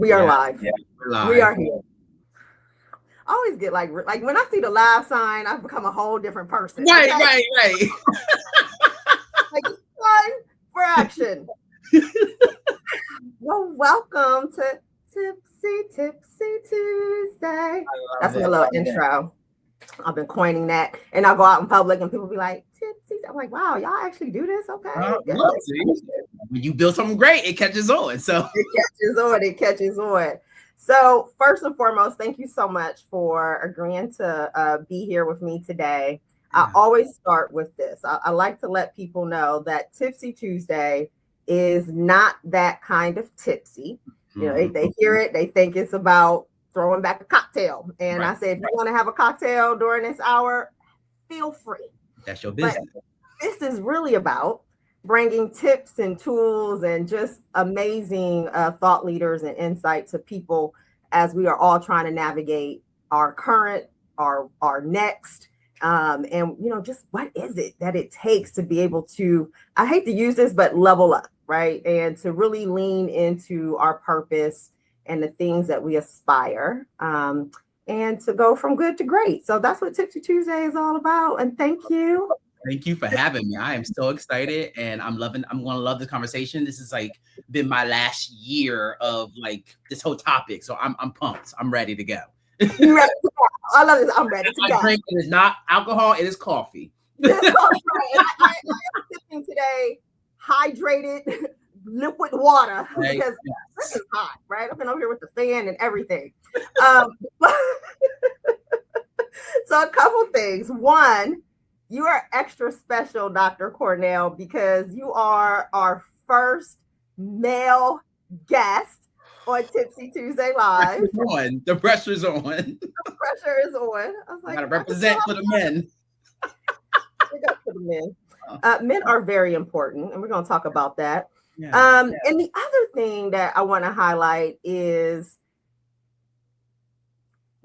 We are live. Yeah, we're live. We are here. I always get like when I see the live sign, I've become a whole different person. Right. Like time for action. Well, welcome to Tipsy Tuesday. That's my little intro. I've been coining that, and I'll go out in public, and people be like, "Tipsy." I'm like, "Wow, y'all actually do this? Okay." When you build something great, it catches on. So it catches on. So first and foremost, thank you so much for agreeing to be here with me today. I always start with this. I like to let people know that Tipsy Tuesday is not that kind of tipsy. You know, they hear it, they think it's about throwing back a cocktail. And I said, if you want to have a cocktail during this hour, feel free. That's your business. But this is really about bringing tips and tools and just amazing thought leaders and insight to people as we are all trying to navigate our current, our next, and just what is it that it takes to be able to, I hate to use this, but level up, right? And to really lean into our purpose and the things that we aspire, and to go from good to great. So that's what Tipsy Tuesday is all about. And thank you. Thank you for having me. I am so excited, and I'm going to love this conversation. This has been my last year of this whole topic. So I'm pumped. I'm ready to go. You ready to go? I love this. I'm ready to go. Drink, it is not alcohol. It is coffee. I am sipping today hydrated liquid water because this is hot, right? I've been over here with the fan and everything. So a couple things. One, you are extra special, Dr. Cornell, because you are our first male guest on Tipsy Tuesday Live. The pressure's on. The pressure is on. I was like, I gotta represent for the men. Big up for the men. Men are very important, and we're going to talk about that. Yeah. And the other thing that I want to highlight is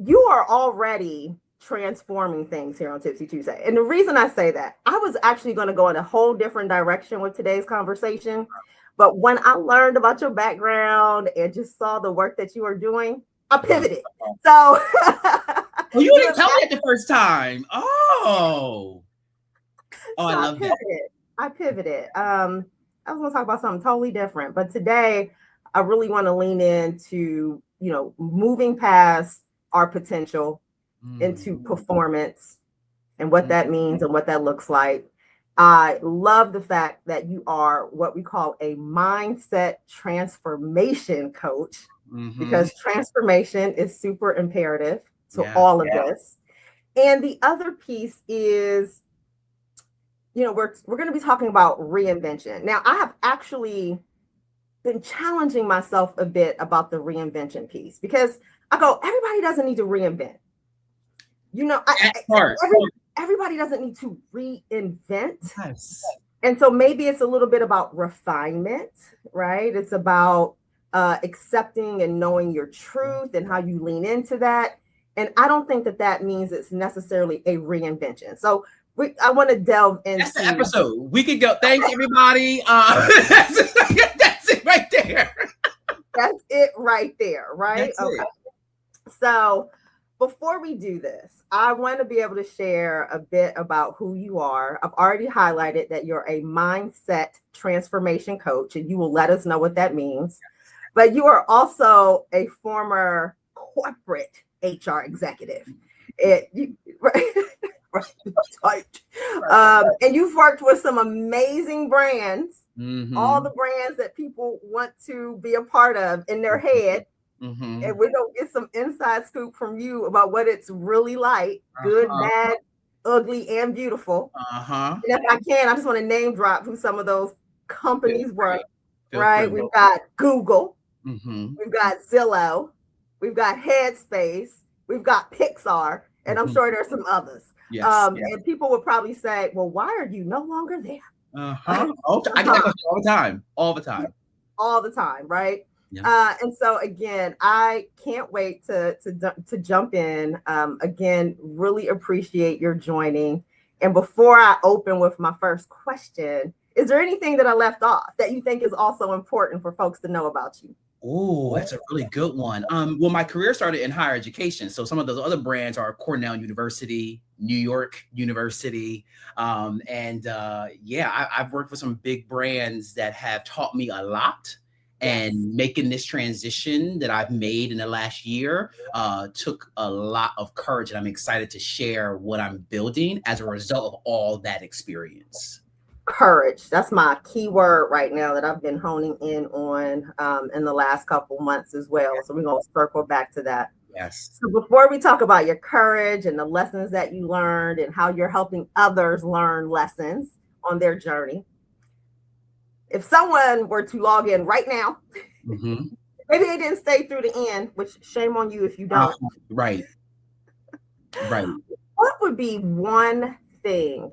you are already transforming things here on Tipsy Tuesday. And the reason I say that, I was actually going to go in a whole different direction with today's conversation. But when I learned about your background and just saw the work that you are doing, I pivoted. So you didn't tell me it the first time. Oh, I love that. I pivoted. I was going to talk about something totally different, but today I really want to lean into, moving past our potential into performance and what that means and what that looks like. I love the fact that you are what we call a mindset transformation coach, because transformation is super imperative to all of this. And the other piece is, we're going to be talking about reinvention. Now, I have actually been challenging myself a bit about the reinvention piece, because I go, everybody doesn't need to reinvent. Everybody doesn't need to reinvent. Yes. And so maybe it's a little bit about refinement, right? It's about accepting and knowing your truth and how you lean into that. And I don't think that means it's necessarily a reinvention. So I want to delve into. That's the episode. We could go. Thanks, everybody. That's it right there. That's it right there, right? That's okay. So before we do this, I want to be able to share a bit about who you are. I've already highlighted that you're a mindset transformation coach, and you will let us know what that means. But you are also a former corporate HR executive. And you've worked with some amazing brands, all the brands that people want to be a part of in their head. And we're going to get some inside scoop from you about what it's really like, good, bad, ugly, and beautiful. And if I can, I just want to name drop who some of those companies were, right? We've got Google, we've got Zillow, we've got Headspace, we've got Pixar, and I'm sure there's some others. And people would probably say, well, why are you no longer there? I get that question all the time, right? And so again, I can't wait to jump in. Again, really appreciate your joining. And before I open with my first question, is there anything that I left off that you think is also important for folks to know about you? Oh, that's a really good one. Well, my career started in higher education. So some of those other brands are Cornell University, New York University. Yeah, I've worked for some big brands that have taught me a lot. Yes. And making this transition that I've made in the last year took a lot of courage. And I'm excited to share what I'm building as a result of all that experience. Courage. That's my key word right now that I've been honing in on in the last couple months as well. So we're going to circle back to that. Yes. So before we talk about your courage and the lessons that you learned and how you're helping others learn lessons on their journey, if someone were to log in right now, Mm-hmm. maybe they didn't stay through the end, which shame on you if you don't. Right. Right. What would be one thing?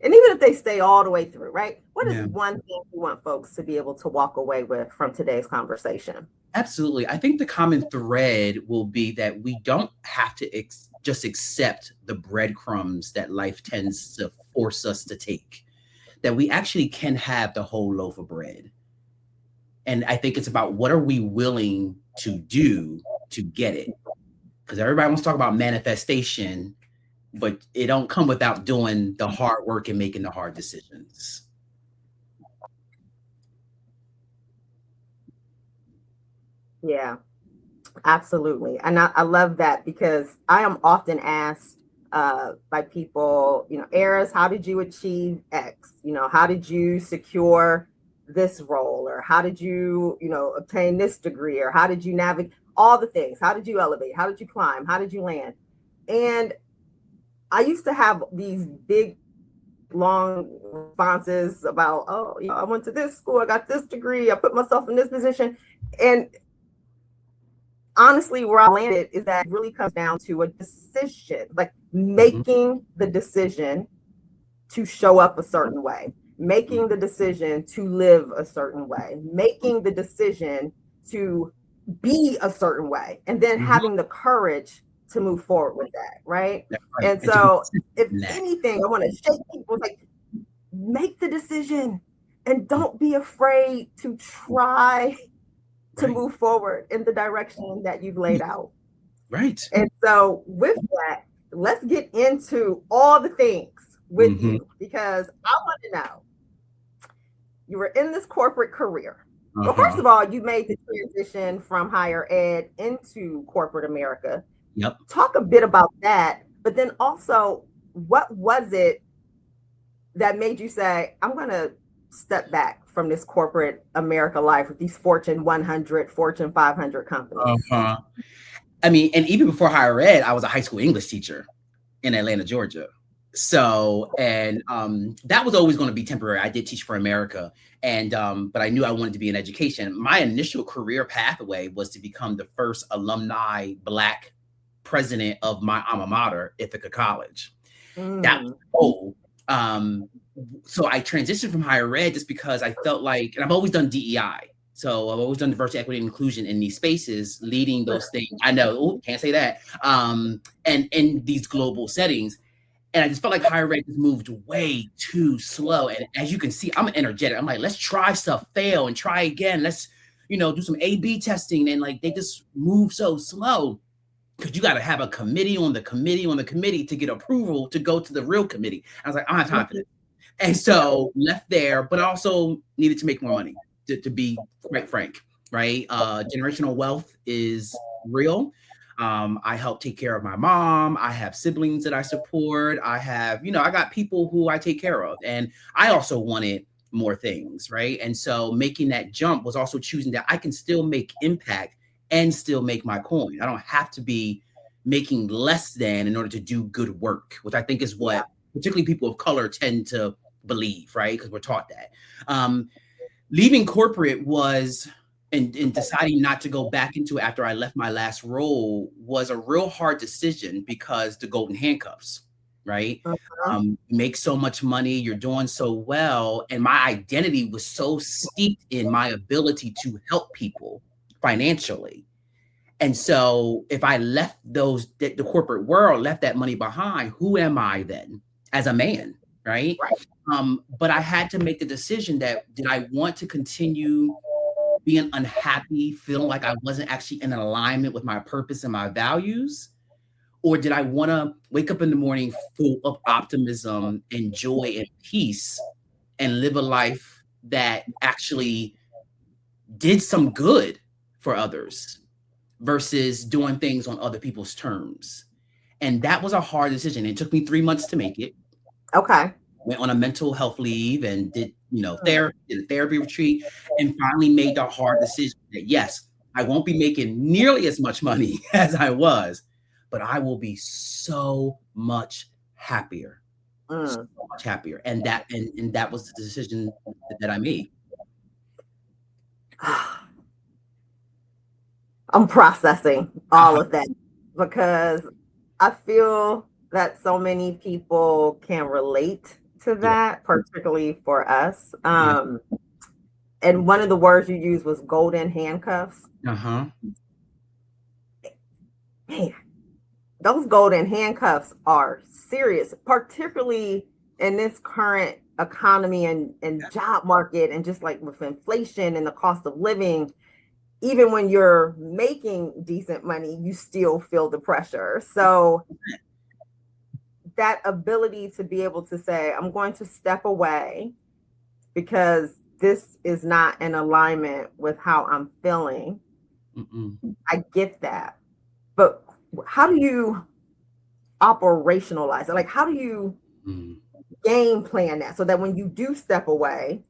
And even if they stay all the way through, right? What is one thing you want folks to be able to walk away with from today's conversation? Absolutely. I think the common thread will be that we don't have to just accept the breadcrumbs that life tends to force us to take, that we actually can have the whole loaf of bread. And I think it's about what are we willing to do to get it? Because everybody wants to talk about manifestation, but it don't come without doing the hard work and making the hard decisions. Yeah, absolutely. And I love that because I am often asked by people, Eris, how did you achieve X? How did you secure this role? Or how did you, obtain this degree? Or how did you navigate all the things? How did you elevate? How did you climb? How did you land? And I used to have these big, long responses about, I went to this school, I got this degree, I put myself in this position. And honestly, where I landed is that it really comes down to a decision, like making the decision to show up a certain way, making the decision to live a certain way, making the decision to be a certain way, and then having the courage to move forward with that, right? And so, if anything, I want to shake people, like, make the decision and don't be afraid to try to move forward in the direction that you've laid out. Right. And so with that, let's get into all the things with you, because I want to know, you were in this corporate career. Well, first of all, you made the transition from higher ed into corporate America. Yep. Talk a bit about that, but then also, what was it that made you say, I'm going to step back from this corporate America life with these Fortune 100, Fortune 500 companies? I mean, and even before higher ed, I was a high school English teacher in Atlanta, Georgia. So, and that was always going to be temporary. I did teach for America, and but I knew I wanted to be in education. My initial career pathway was to become the first alumni Black president of my alma mater, Ithaca College. That was the goal. So I transitioned from higher ed just because I felt like, and I've always done DEI. So I've always done diversity, equity, and inclusion in these spaces, leading those things. I know, can't say that. And in these global settings. And I just felt like higher ed just moved way too slow. And as you can see, I'm energetic. I'm like, let's try stuff, fail, and try again. Let's, do some A/B testing. And like, they just move so slow. Because you got to have a committee on the committee on the committee to get approval to go to the real committee. I was like, I don't have time for this. And so left there, but also needed to make more money, to be quite frank, right? Generational wealth is real. I help take care of my mom. I have siblings that I support. I have, I got people who I take care of. And I also wanted more things, right? And so making that jump was also choosing that I can still make impact and still make my coin. I don't have to be making less than in order to do good work, which I think is what particularly people of color tend to believe, right? Because we're taught that. Leaving corporate was, and deciding not to go back into it after I left my last role was a real hard decision because the golden handcuffs, right? You make so much money, you're doing so well. And my identity was so steeped in my ability to help people financially. And so if I left the corporate world, left that money behind, who am I then as a man, right? But I had to make the decision that, did I want to continue being unhappy, feeling like I wasn't actually in alignment with my purpose and my values? Or did I want to wake up in the morning full of optimism and joy and peace and live a life that actually did some good for others versus doing things on other people's terms? And that was a hard decision. It took me 3 months to make it. Okay. Went on a mental health leave and did, therapy, did a therapy retreat, and finally made the hard decision that yes, I won't be making nearly as much money as I was, but I will be so much happier. So much happier. And that was the decision that I made. I'm processing all of that because I feel that so many people can relate to that, particularly for us. And one of the words you used was golden handcuffs. Man, those golden handcuffs are serious, particularly in this current economy and job market, and just like with inflation and the cost of living. Even when you're making decent money, you still feel the pressure. So that ability to be able to say, I'm going to step away because this is not in alignment with how I'm feeling. I get that. But how do you operationalize it? Like, how do you game plan that so that when you do step away,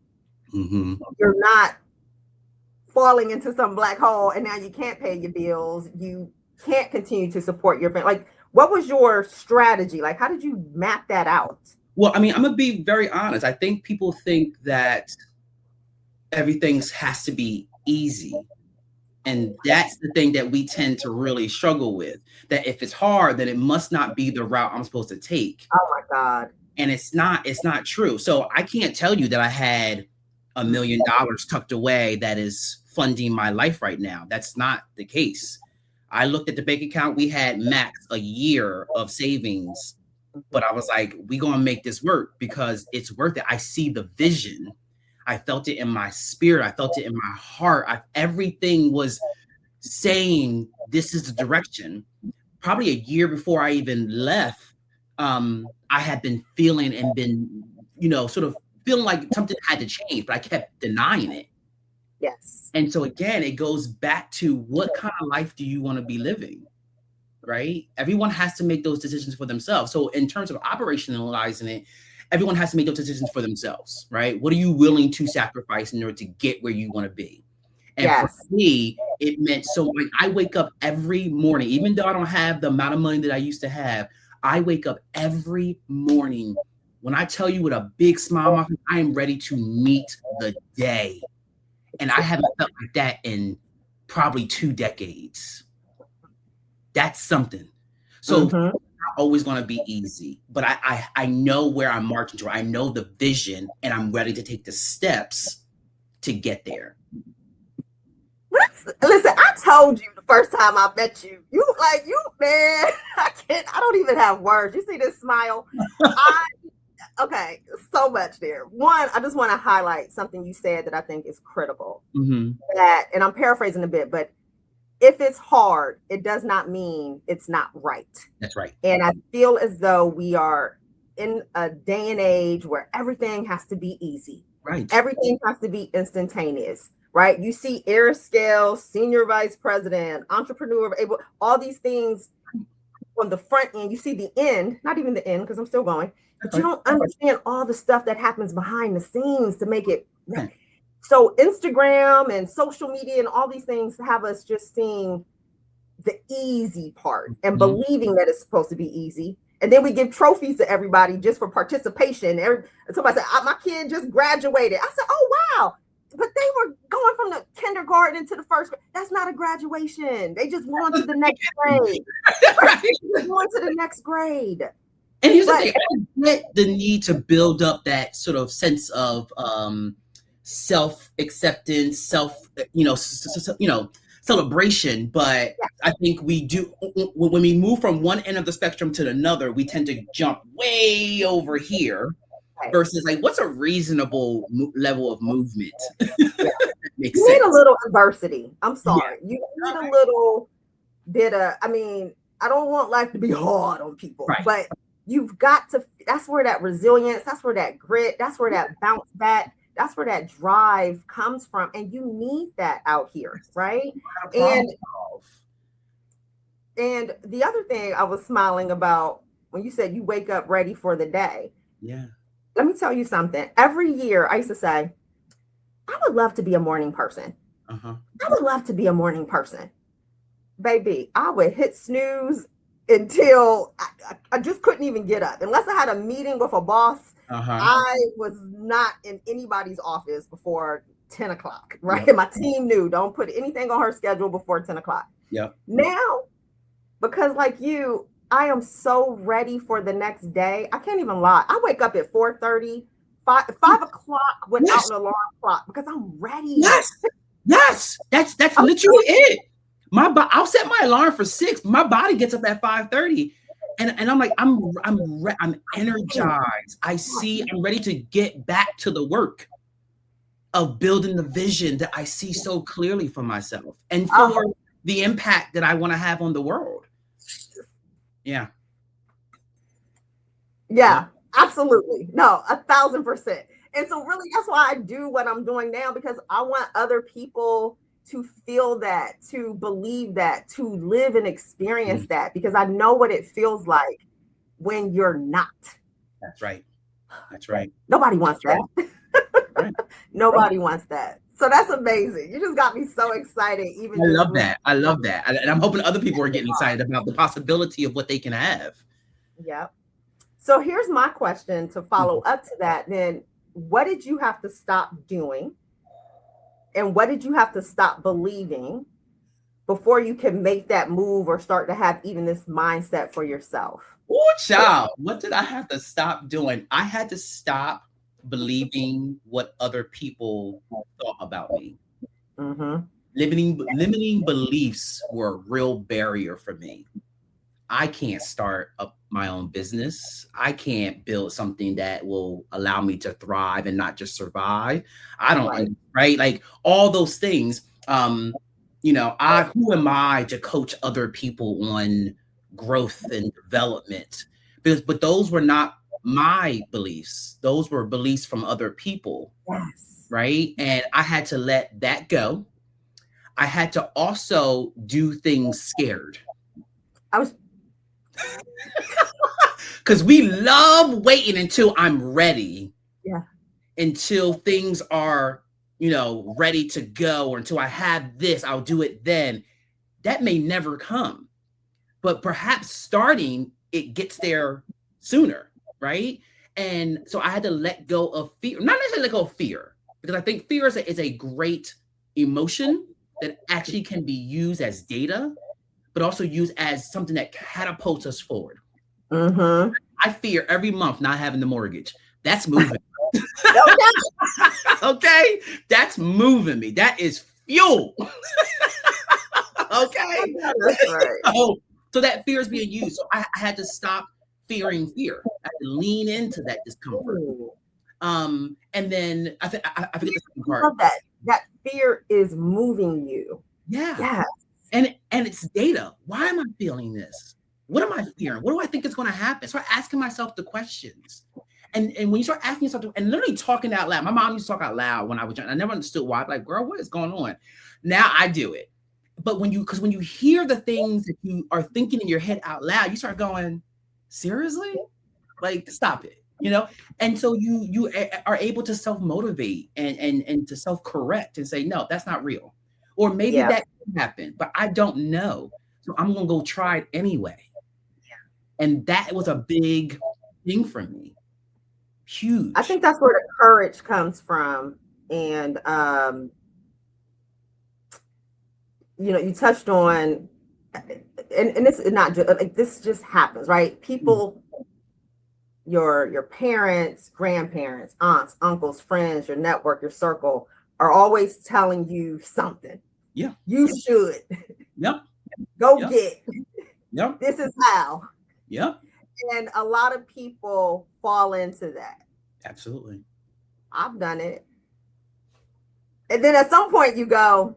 you're not falling into some black hole and now you can't pay your bills, you can't continue to support your family? Like, what was your strategy? Like, how did you map that out? Well, I mean, I'm gonna be very honest. I think people think that everything has to be easy, and that's the thing that we tend to really struggle with, that if it's hard, then it must not be the route I'm supposed to take. Oh my God. And it's not true. So I can't tell you that I had $1 million tucked away that is funding my life right now. That's not the case. I looked at the bank account. We had max a year of savings, but I was like, we gonna make this work because it's worth it. I see the vision. I felt it in my spirit. I felt it in my heart. Everything was saying this is the direction. Probably a year before I even left, I had been feeling and been, sort of feeling like something had to change, but I kept denying it. Yes. And so again, it goes back to what kind of life do you want to be living, right? Everyone has to make those decisions for themselves. So in terms of operationalizing it, everyone has to make those decisions for themselves, right? What are you willing to sacrifice in order to get where you want to be? And for me, it meant, so like I wake up every morning, even though I don't have the amount of money that I used to have, I wake up every morning. When I tell you with a big smile, I am ready to meet the day. And I haven't felt like that in probably 2 decades. That's something. So it's not always going to be easy, but I know where I'm marching to. I know the vision, and I'm ready to take the steps to get there. Listen, I told you the first time I met you, man, I don't even have words. You see this smile? Okay, so much there. One, I just want to highlight something you said that I think is critical. That, and I'm paraphrasing a bit, but if it's hard, it does not mean it's not right. That's right. And I feel as though we are in a day and age where everything has to be easy. Right. Everything has to be instantaneous, right? You see air scale, senior vice president, entrepreneur, all these things on the front end. You see the end, not even the end, because I'm still going. But you don't understand all the stuff that happens behind the scenes to make it right. So Instagram and social media and all these things have us just seeing the easy part and believing that it's supposed to be easy. And then we give trophies to everybody just for participation. And somebody said, my kid just graduated. I said, oh, wow. But they were going from the kindergarten to the first grade. That's not a graduation. They just went on to the next grade. They going to the next grade. And here's the thing, I get the need to build up that sort of sense of self-acceptance, celebration. But I think we do, when we move from one end of the spectrum to another, we tend to jump way over here versus like what's a reasonable level of movement. You need a little adversity. I'm sorry. You need a little bit of, I mean, I don't want life to be hard on people, but you've got to, that's where that resilience, that's where that grit, that's where that bounce back, that's where that drive comes from. And you need that out here, right? And the other thing I was smiling about when you said you wake up ready for the day. Yeah. Let me tell you something. Every year I used to say, I would love to be a morning person. I would love to be a morning person. Baby, I would hit snooze until I just couldn't even get up. Unless I had a meeting with a boss, I was not in anybody's office before 10 o'clock, right? And my team knew, don't put anything on her schedule before 10 o'clock. Now, because like you, I am so ready for the next day. I can't even lie. I wake up at 4:30, 5 o'clock without an alarm clock because I'm ready. That's literally it. I'll set my alarm for 6. My body gets up at 5:30, and I'm like, I'm energized. I'm ready to get back to the work of building the vision that I see so clearly for myself and for the impact that I want to have on the world. Yeah, absolutely. No, 1,000%. And so really, that's why I do what I'm doing now, because I want other people to feel that, to believe that, to live and experience that, because I know what it feels like when you're not. That's right. Nobody wants that. Nobody wants that. So that's amazing. You just got me so excited. I love that. And I'm hoping other people are getting excited about the possibility of what they can have. Yep. So here's my question to follow up to that. Then what did you have to stop doing? And what did you have to stop believing before you can make that move or start to have even this mindset for yourself? Oh, child. What did I have to stop doing? I had to stop believing what other people thought about me. Limiting beliefs were a real barrier for me. I can't start up my own business. I can't build something that will allow me to thrive and not just survive. I don't, right? Like all those things. Who am I to coach other people on growth and development? But those were not my beliefs. Those were beliefs from other people. Right. And I had to let that go. I had to also do things scared. Because we love waiting until I'm ready. Until things are, ready to go, or until I have this, I'll do it then. That may never come. But perhaps starting, it gets there sooner, right? And so I had to let go of fear. Not necessarily let go of fear, because I think fear is a great emotion that actually can be used as data, but also used as something that catapults us forward. I fear every month not having the mortgage. That's moving. Okay? That's moving me. That is fuel. Okay? That's right. So that fear is being used. So I had to stop fearing fear. I had to lean into that discomfort. And then I forget the second part. I love that fear is moving you. Yeah. And it's data. Why am I feeling this? What am I fearing? What do I think is going to happen? Start asking myself the questions. And when you start asking yourself, and literally talking out loud, my mom used to talk out loud when I was young. I never understood why. I'm like, girl, what is going on? Now I do it. But when you hear the things that you are thinking in your head out loud, you start going, seriously? Like, stop it, And so you are able to self-motivate and to self-correct and say, no, that's not real. Or maybe that could happen, but I don't know. So I'm going to go try it anyway. And that was a big thing for me. Huge. I think that's where the courage comes from. And, you touched on, and this is not just like, this just happens, right? People, your parents, grandparents, aunts, uncles, friends, your network, your circle are always telling you something. Yeah. You should. Yep. Go get. Yep. This is how. Yep. And a lot of people fall into that. Absolutely. I've done it. And then at some point you go,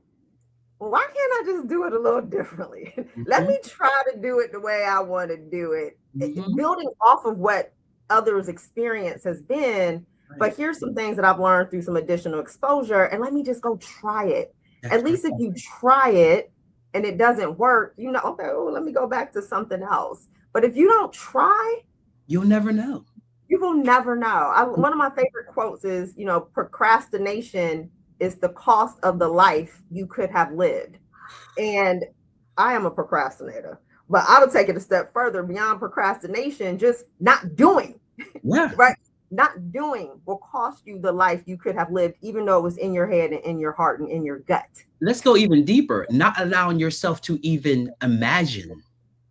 well, why can't I just do it a little differently? Let Mm-hmm. me try to do it the way I want to do it, Mm-hmm. building off of what others' experience has been. Right. But here's some things that I've learned through some additional exposure, and let me just go try it. That's At right. least if you try it and it doesn't work, you know, okay, oh, let me go back to something else. But if you don't try, You'll never know. you will never know. One of my favorite quotes is, you know, procrastination is the cost of the life you could have lived. And I am a procrastinator, but I would take it a step further beyond procrastination, just not doing, Yeah. right? Not doing will cost you the life you could have lived, even though it was in your head and in your heart and in your gut. Let's go even deeper. Not allowing yourself to even imagine.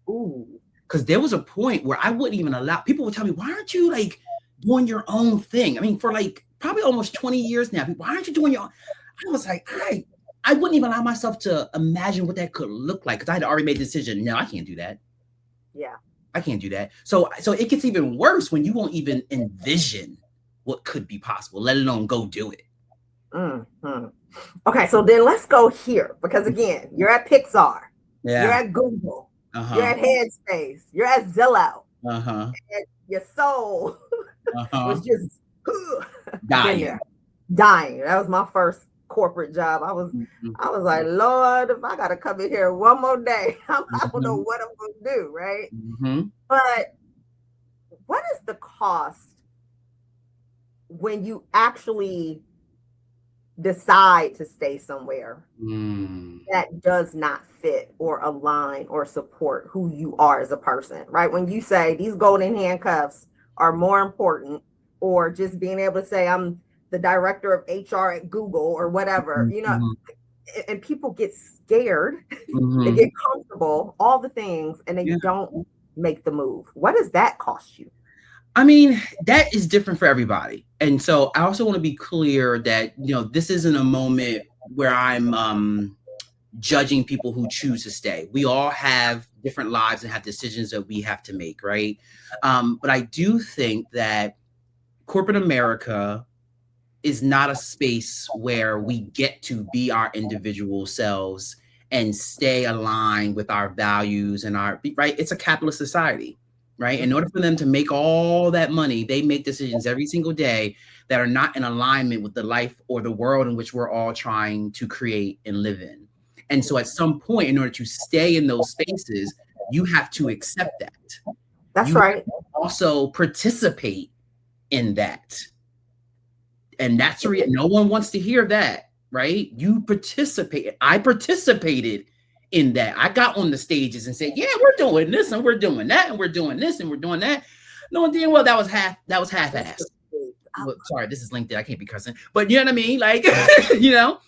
Ooh. Because there was a point where I wouldn't even allow, people would tell me, why aren't you like doing your own thing? I mean, for like probably almost 20 years now, why aren't you doing your own? I was like, I wouldn't even allow myself to imagine what that could look like, because I had already made the decision. No, I can't do that. Yeah. I can't do that. So it gets even worse when you won't even envision what could be possible, let alone go do it. Mm-hmm. Okay, so then let's go here, because again, you're at Pixar, Yeah. you're at Google, you're at Headspace, you're at Zillow, and your soul was just dying. Dying. That was my first corporate job. I was like, Lord, if I gotta come in here one more day, I don't know what I'm gonna do, right? But what is the cost when you actually decide to stay somewhere that does not fit or align or support who you are as a person, right? When you say these golden handcuffs are more important, or just being able to say I'm the director of HR at Google or whatever, you know, and people get scared, they get comfortable, all the things, and they don't make the move. What does that cost you? I mean, that is different for everybody. And so I also want to be clear that, you know, this isn't a moment where I'm judging people who choose to stay. We all have different lives and have decisions that we have to make, right? But I do think that corporate America is not a space where we get to be our individual selves and stay aligned with our values and right? It's a capitalist society. Right. In order for them to make all that money, they make decisions every single day that are not in alignment with the life or the world in which we're all trying to create and live in. And so at some point, in order to stay in those spaces, you have to accept that. That's right. Also participate in that. And that's no one wants to hear that, right? You participate. I participated in that. I got on the stages and said, yeah, we're doing this and we're doing that and we're doing this and we're doing that. No one did. Well, that was half-assed. Well, sorry, this is LinkedIn. I can't be cussing, but you know what I mean? Like, you know,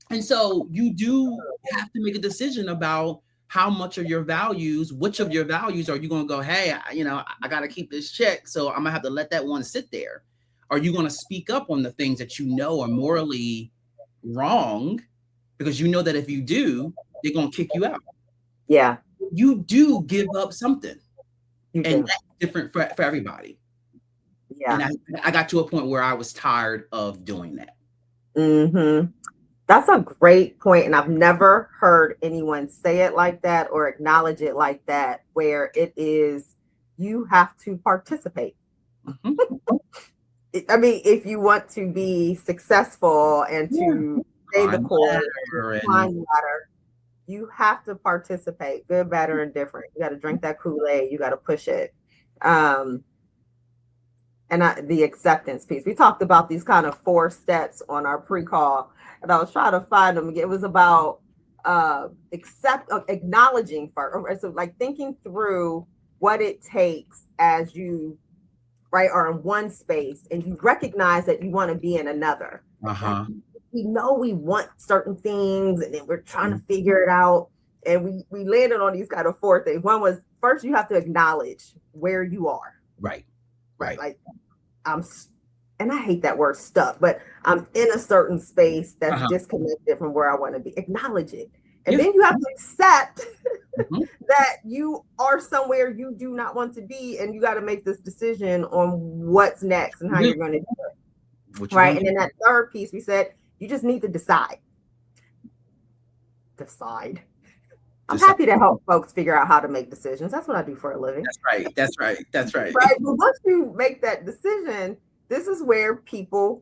and so you do have to make a decision about how much of your values, which of your values are you going to go, hey, you know, I got to keep this check. So I'm gonna have to let that one sit there. Are you going to speak up on the things that you know are morally wrong? Because you know that if you do, they're going to kick you out. Yeah. You do give up something. You and do. that's different for everybody. Yeah. And I got to a point where I was tired of doing that. That's a great point. And I've never heard anyone say it like that or acknowledge it like that, where it is, you have to participate. I mean, if you want to be successful and to stay the course, climb the ladder, you have to participate, good, bad, or indifferent. You got to drink that Kool-Aid. You got to push it. And the acceptance piece. We talked about these kind of 4 steps on our pre-call, and I was trying to find them. It was about acknowledging first. So like thinking through what it takes as you are in one space and you recognize that you want to be in another. Like, we know we want certain things and then we're trying to figure it out. And we landed on these kind of 4 things. One was, first you have to acknowledge where you are. Right. Like and I hate that word stuck, but I'm in a certain space that's disconnected from where I want to be. Acknowledge it. And then you have to accept Mm-hmm. that you are somewhere you do not want to be, and you got to make this decision on what's next and how you're going to do it. Right. And then that third piece, we said, you just need to decide. I'm happy to help folks figure out how to make decisions. That's what I do for a living. That's right. Right. But once you make that decision, this is where people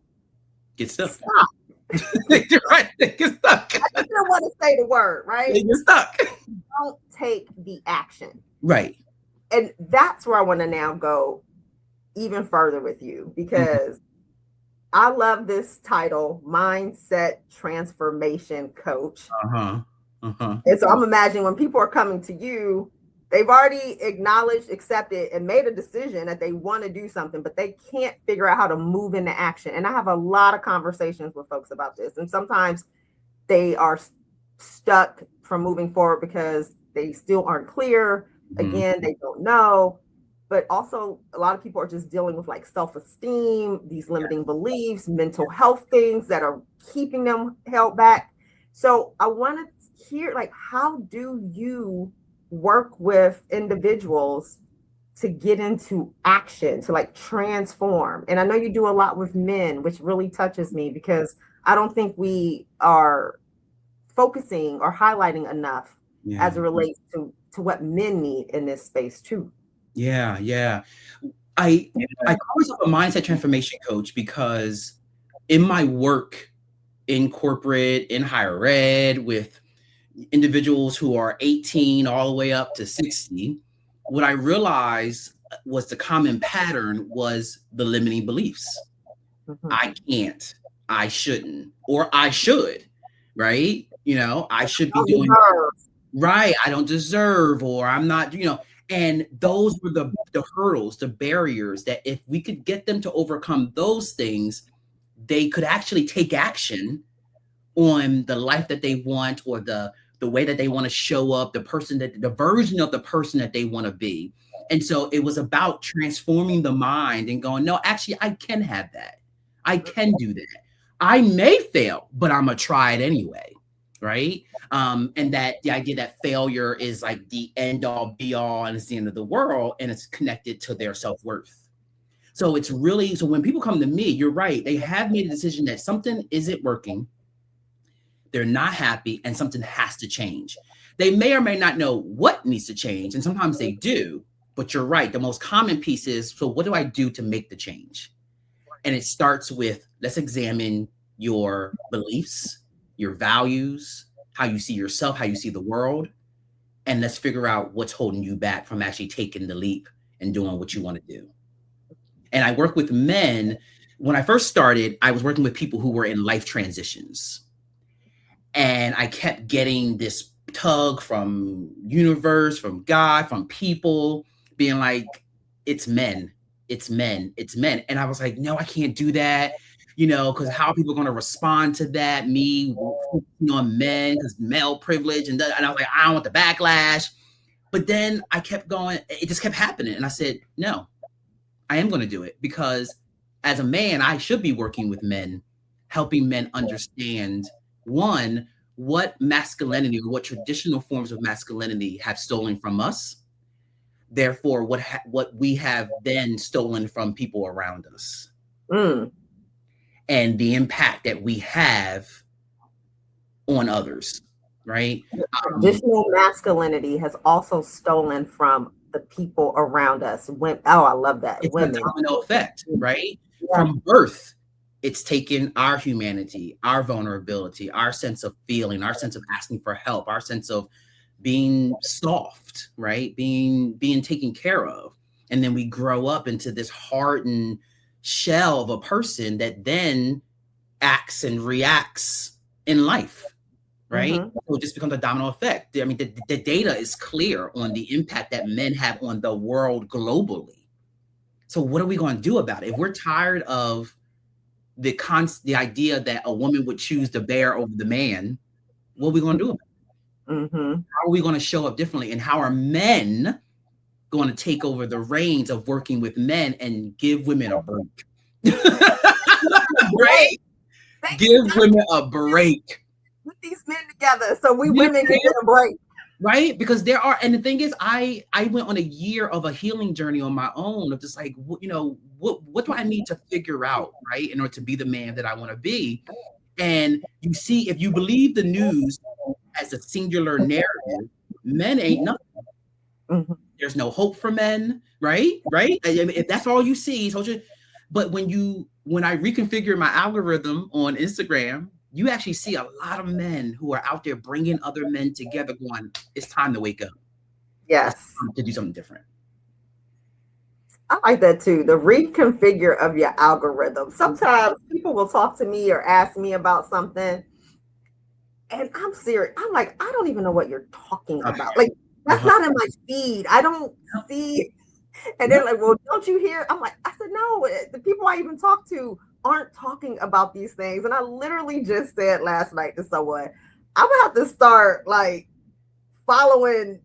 get stuck. Right. They get stuck. I just don't want to say the word, right? They get stuck. Don't take the action. Right. And that's where I want to now go even further with you, because I love this title, Mindset Transformation Coach. And so I'm imagining when people are coming to you, they've already acknowledged, accepted, and made a decision that they want to do something, but they can't figure out how to move into action. And I have a lot of conversations with folks about this. And sometimes they are stuck from moving forward because they still aren't clear. Again, they don't know. But also, a lot of people are just dealing with like self-esteem, these limiting beliefs, mental health things that are keeping them held back. So I want to hear, like, how do you work with individuals to get into action, to like transform? And I know you do a lot with men, which really touches me, because I don't think we are focusing or highlighting enough as it relates to what men need in this space too. I call myself a mindset transformation coach because in my work in corporate, in higher ed, with individuals who are 18 all the way up to 60, what I realized was the common pattern was the limiting beliefs. I can't, I shouldn't, or I should, right? You know, I should be doing right. I don't deserve, or I'm not, you know, and those were the hurdles, the barriers that if we could get them to overcome those things, they could actually take action on the life that they want, or the way that they want to show up, the version of the person that they want to be. And so it was about transforming the mind and going, no, actually, I can have that. I can do that. I may fail, but I'm going to try it anyway. Right. And that the idea that failure is like the end all be all and it's the end of the world, and it's connected to their self-worth. So it's really, so when people come to me, you're right. They have made a decision that something isn't working. They're not happy, and something has to change. They may or may not know what needs to change. And sometimes they do, but you're right. The most common piece is, so what do I do to make the change? And it starts with, let's examine your beliefs, your values, how you see yourself, how you see the world. And let's figure out what's holding you back from actually taking the leap and doing what you want to do. And I work with men. When I first started, I was working with people who were in life transitions. And I kept getting this tug from universe, from God, from people being like, it's men, it's men, it's men. And I was like, no, I can't do that. You know, because how are people going to respond to that? Me focusing on men, because male privilege. And I was like, I don't want the backlash. But then I kept going. It just kept happening. And I said, no, I am going to do it, because as a man, I should be working with men, helping men understand, one, what masculinity or what traditional forms of masculinity have stolen from us. Therefore, what we have then stolen from people around us. And the impact that we have on others, right? Traditional masculinity has also stolen from the people around us. I love that. It's a domino effect, right? Yeah. From birth, it's taken our humanity, our vulnerability, our sense of feeling, our sense of asking for help, our sense of being soft, right? Being taken care of. And then we grow up into this hardened shell of a person that then acts and reacts in life, right? So it just becomes a domino effect. I mean, the data is clear on the impact that men have on the world globally. So what are we going to do about it? If we're tired of the idea that a woman would choose the bear over the man, what are we going to do about it? How are we going to show up differently? And how are men going to take over the reins of working with men and give women a break? Right? Give women a break. Put these men together so we women can get a break. Right? Because there are, and the thing is, I went on a year of a healing journey on my own of just like, what do I need to figure out, right, in order to be the man that I want to be? And you see, if you believe the news as a singular narrative, men ain't nothing. Mm-hmm. There's no hope for men, right? Right? I mean, if that's all you see, but when I reconfigure my algorithm on Instagram, you actually see a lot of men who are out there bringing other men together going, it's time to wake up. Yes. It's time to do something different. I like that too. The reconfigure of your algorithm. Sometimes people will talk to me or ask me about something, and I'm serious. I'm like, I don't even know what you're talking about. Like, that's not in my feed. I don't see. And they're like, well, don't you hear? I'm like, I said, no, the people I even talk to aren't talking about these things. And I literally just said last night to someone, I'm gonna have to start like following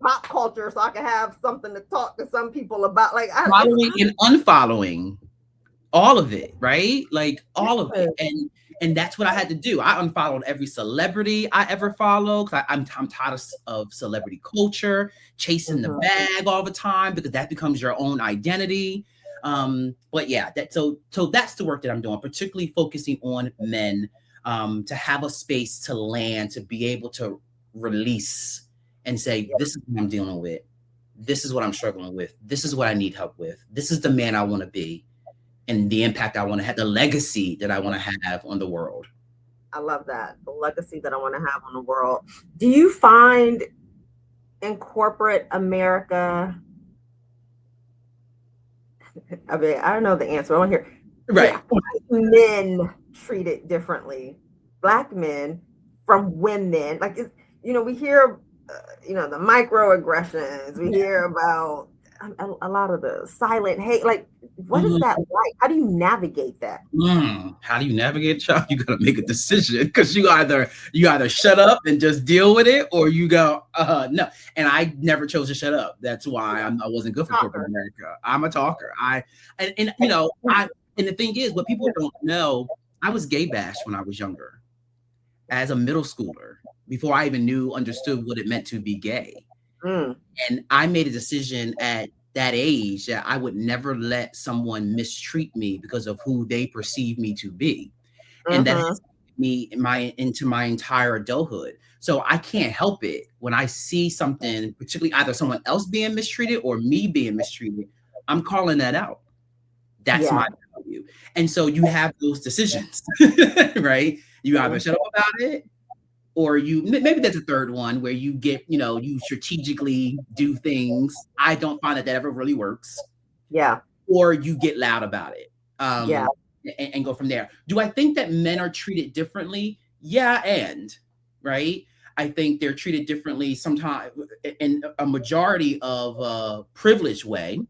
pop culture so I can have something to talk to some people about. Like following and unfollowing all of it, right? Like all of it. And that's what I had to do. I unfollowed every celebrity I ever followed because I'm tired of celebrity culture, chasing the bag all the time because that becomes your own identity. But yeah, so that's the work that I'm doing, particularly focusing on men, to have a space to land, to be able to release and say, this is what I'm dealing with. This is what I'm struggling with. This is what I need help with. This is the man I want to be. And the impact I want to have, the legacy that I want to have on the world. I love that. The legacy that I want to have on the world. Do you find in corporate America, I mean, I don't know the answer. I want to hear. Right. Men treated differently, Black men from women. Like, we hear, the microaggressions. We hear about a lot of the silent hate. Like, what is that like? How do you navigate that? How do you navigate, child? You gotta make a decision because you either shut up and just deal with it, or you go, no. And I never chose to shut up. That's why I wasn't good for corporate America. I'm a talker. And the thing is, what people don't know, I was gay bashed when I was younger, as a middle schooler, before I even understood what it meant to be gay. And I made a decision at that age that I would never let someone mistreat me because of who they perceive me to be. And that has me into my entire adulthood. So I can't help it when I see something, particularly either someone else being mistreated or me being mistreated, I'm calling that out. That's my value. And so you have those decisions, right? You either shut up about it, or maybe there's a third one where you get, you strategically do things. I don't find that ever really works. Yeah. Or you get loud about it. And go from there. Do I think that men are treated differently? Yeah, right? I think they're treated differently sometimes in a majority of a privileged way.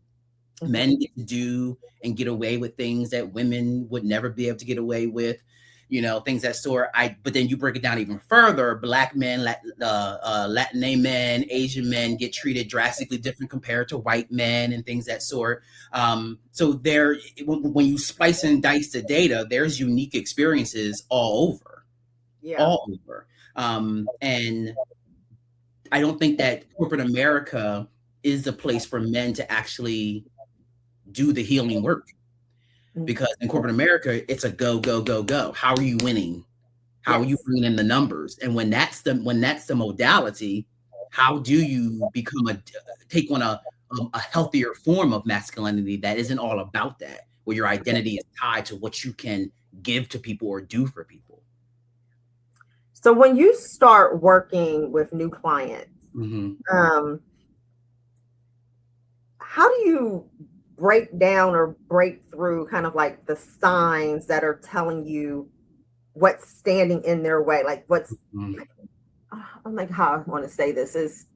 Men get to do and get away with things that women would never be able to get away with. Things that sort. But then you break it down even further. Black men, Latin men, Asian men get treated drastically different compared to white men and things that sort. So there, when you splice and dice the data, there's unique experiences all over. All over. And I don't think that corporate America is the place for men to actually do the healing work. Because in corporate America, it's a go, go, go, go. How are you winning? How are you bringing in the numbers? And when that's the modality, how do you take on a healthier form of masculinity that isn't all about that, where your identity is tied to what you can give to people or do for people? So when you start working with new clients, how do you break down or break through kind of like the signs that are telling you what's standing in their way? Like I'm like, how I want to say this is,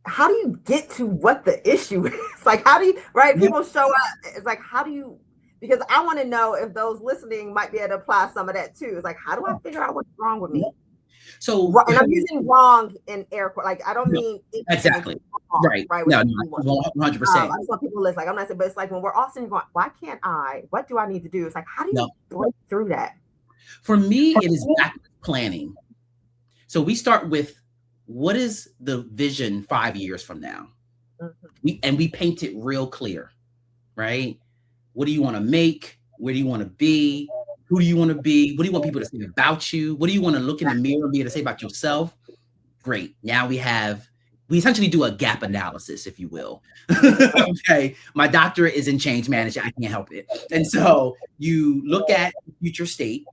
how do you get to what the issue is? Like, how do you, right? People show up. It's like, how do you, because I want to know if those listening might be able to apply some of that too. It's like, how do I figure out what's wrong with me? So, and I'm using wrong in air quotes. Like, I don't mean exactly wrong, right. No, 100%. I just want people to listen. Like, I'm not saying, but it's like when we're all sitting going, why can't I? What do I need to do? It's like, how do you break through that? For me, it is backwards planning. So we start with, what is the vision 5 years from now? We paint it real clear, right? What do you want to make? Where do you want to be? Who do you want to be? What do you want people to say about you? What do you want to look in the mirror and be able to say about yourself? Great. Now we essentially do a gap analysis, if you will. Okay. My doctorate is in change management. I can't help it. And so you look at future state,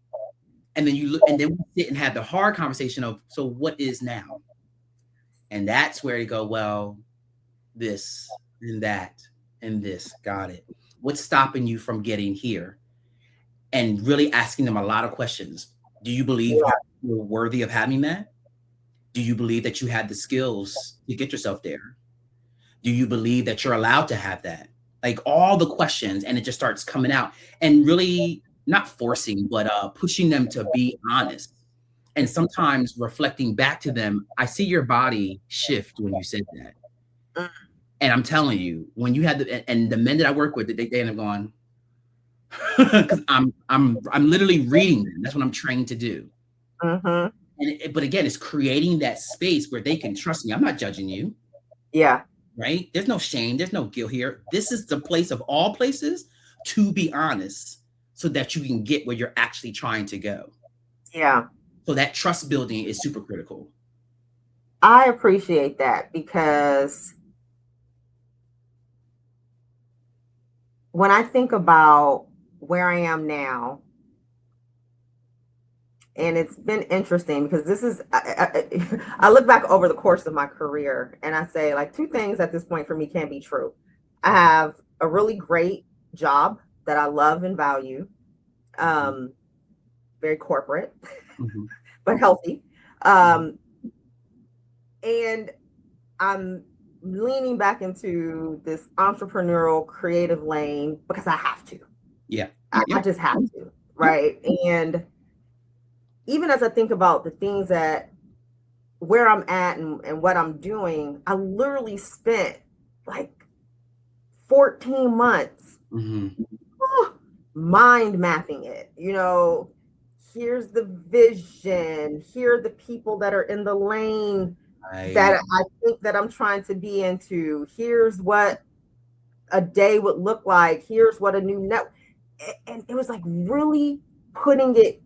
and then and then we sit and have the hard conversation of, so what is now? And that's where you go, well, this and that and this. Got it. What's stopping you from getting here? And really asking them a lot of questions. Do you believe you're worthy of having that? Do you believe that you have the skills to get yourself there? Do you believe that you're allowed to have that? Like, all the questions, and it just starts coming out, and really not forcing, but pushing them to be honest. And sometimes reflecting back to them, I see your body shift when you said that. And I'm telling you, when you had and the men that I work with, they end up going, because I'm literally reading them. That's what I'm trained to do. But again, it's creating that space where they can trust me. I'm not judging you. Yeah. Right? There's no shame. There's no guilt here. This is the place of all places to be honest, so that you can get where you're actually trying to go. Yeah. So that trust building is super critical. I appreciate that, because when I think about where I am now, and it's been interesting because this is, I look back over the course of my career and I say, like, two things at this point for me can't be true. I have a really great job that I love and value, very corporate, but healthy. And I'm leaning back into this entrepreneurial creative lane because I have to. Yeah. I just have to. Right. And even as I think about the things that where I'm at and what I'm doing, I literally spent like 14 months mind mapping it. You know, here's the vision, here are the people that are in the lane that I think that I'm trying to be into. Here's what a day would look like. Here's what a new network. And it was like really putting it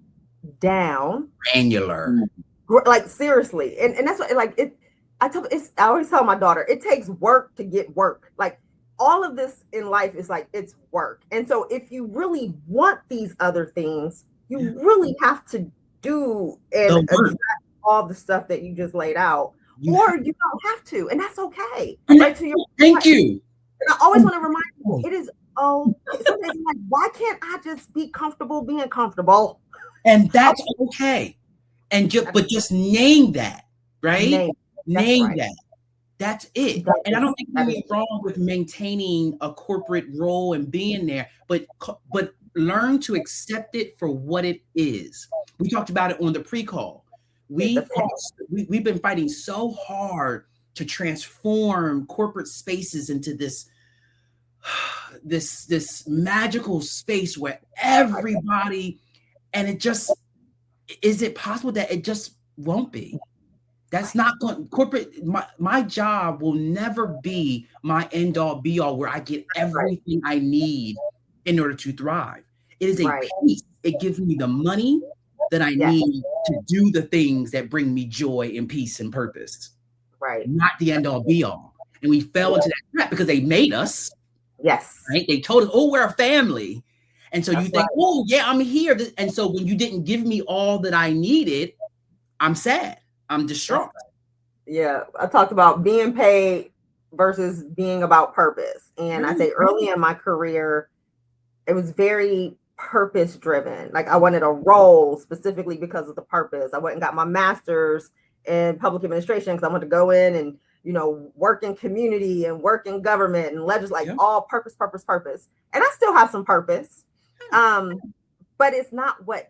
down. Granular. Like, seriously. And that's what, like, it, I always tell my daughter, it takes work to get work. Like, all of this in life is like, it's work. And so if you really want these other things, you really have to do and all the stuff that you just laid out, or you don't have to, and that's okay. Right? To your Thank you. And I always want to remind people, it is sometimes like, why can't I just be comfortable being comfortable? And that's okay. And but just name that, right? Name that. That's it. And I don't think there's wrong with maintaining a corporate role and being there, but learn to accept it for what it is. We talked about it on the pre-call. We've been fighting so hard to transform corporate spaces into this magical space where everybody, and it just, is it possible that it just won't be? That's not going corporate. My job will never be my end all be all where I get everything I need in order to thrive. It is a piece. It gives me the money that I need to do the things that bring me joy and peace and purpose. Right. Not the end all be all. And we fell into that trap because they made us. Yes. Right. They told us, oh, we're a family. And so you think, oh, yeah, I'm here. And so when you didn't give me all that I needed, I'm sad. I'm distraught. Yeah. I talked about being paid versus being about purpose. And I say early in my career, it was very purpose driven. Like, I wanted a role specifically because of the purpose. I went and got my master's in public administration because I wanted to go in and, you know, work in community and work in government and legislate, all purpose. And I still have some purpose. But it's not what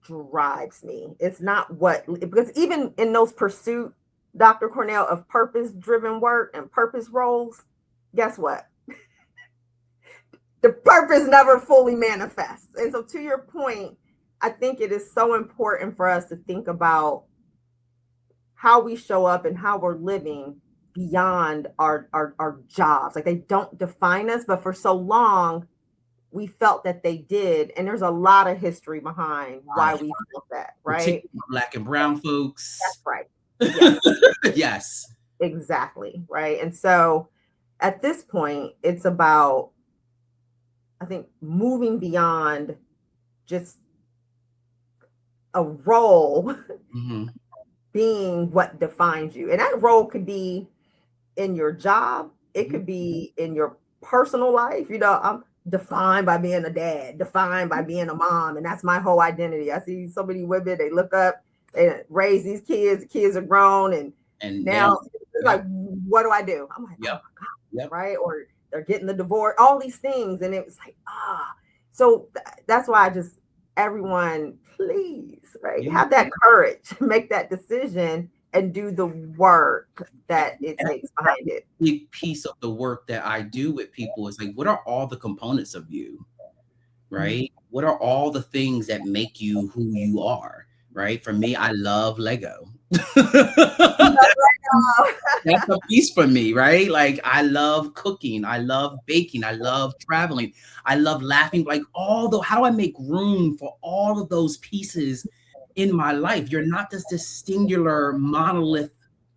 drives me. It's not what, because even in those pursuit, Dr. Cornell, of purpose-driven work and purpose roles, guess what? The purpose never fully manifests. And so, to your point, I think it is so important for us to think about how we show up and how we're living beyond our jobs. Like they don't define us, but for so long we felt that they did. And there's a lot of history behind why we felt that, right? Black and brown folks. That's right. Yes. Yes. Exactly. Right. And so at this point, it's about, I think, moving beyond just a role being what defines you. And that role could be in your job. It could be in your personal life. You know, I'm defined by being a dad, defined by being a mom. And that's my whole identity. I see so many women, they look up and raise these kids. The kids are grown. And now it's like, what do I do? I'm like, oh my God, right? Or they're getting the divorce, all these things. And it was like, so that's why everyone, please, right? Have that courage, make that decision and do the work that it takes behind it. Big piece of the work that I do with people is like, what are all the components of you, right? What are all the things that make you who you are, right? For me, I love Lego. That's a piece for me, right? Like I love cooking, I love baking, I love traveling, I love laughing. Like how do I make room for all of those pieces in my life? You're not just this singular monolith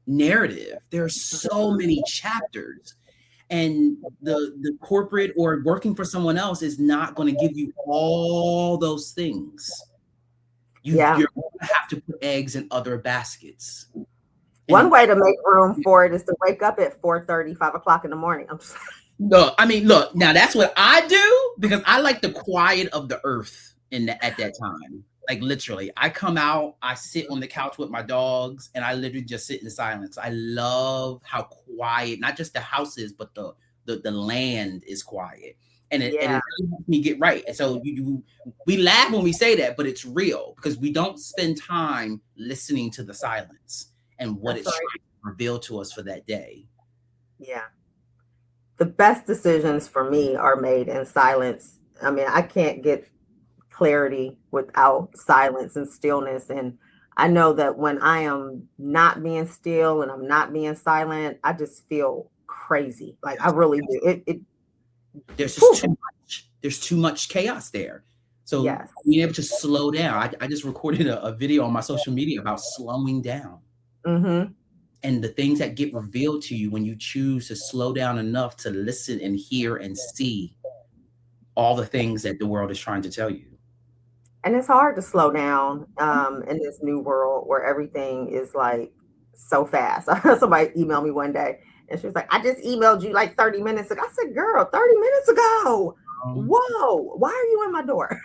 narrative. There's so many chapters, and the corporate or working for someone else is not going to give you all those things. You're going to have to put eggs in other baskets. One way to make room for it is to wake up at 4:30, 5 o'clock in the morning. No, I mean, look, now that's what I do because I like the quiet of the earth at that time. Like literally, I come out, I sit on the couch with my dogs, and I literally just sit in silence. I love how quiet, not just the house is, but the land is quiet. And it really helps me get right. And so we laugh when we say that, but it's real because we don't spend time listening to the silence and what it's trying to reveal to us for that day. Yeah. The best decisions for me are made in silence. I mean, I can't get clarity without silence and stillness. And I know that when I am not being still and I'm not being silent, I just feel crazy. Like I really do. There's just too much. There's too much chaos there. So being able to slow down. I just recorded a video on my social media about slowing down. And the things that get revealed to you when you choose to slow down enough to listen and hear and see all the things that the world is trying to tell you. And it's hard to slow down in this new world where everything is like so fast. Somebody emailed me one day and she was like, I just emailed you like 30 minutes ago. I said, girl, 30 minutes ago. Whoa, why are you in my door?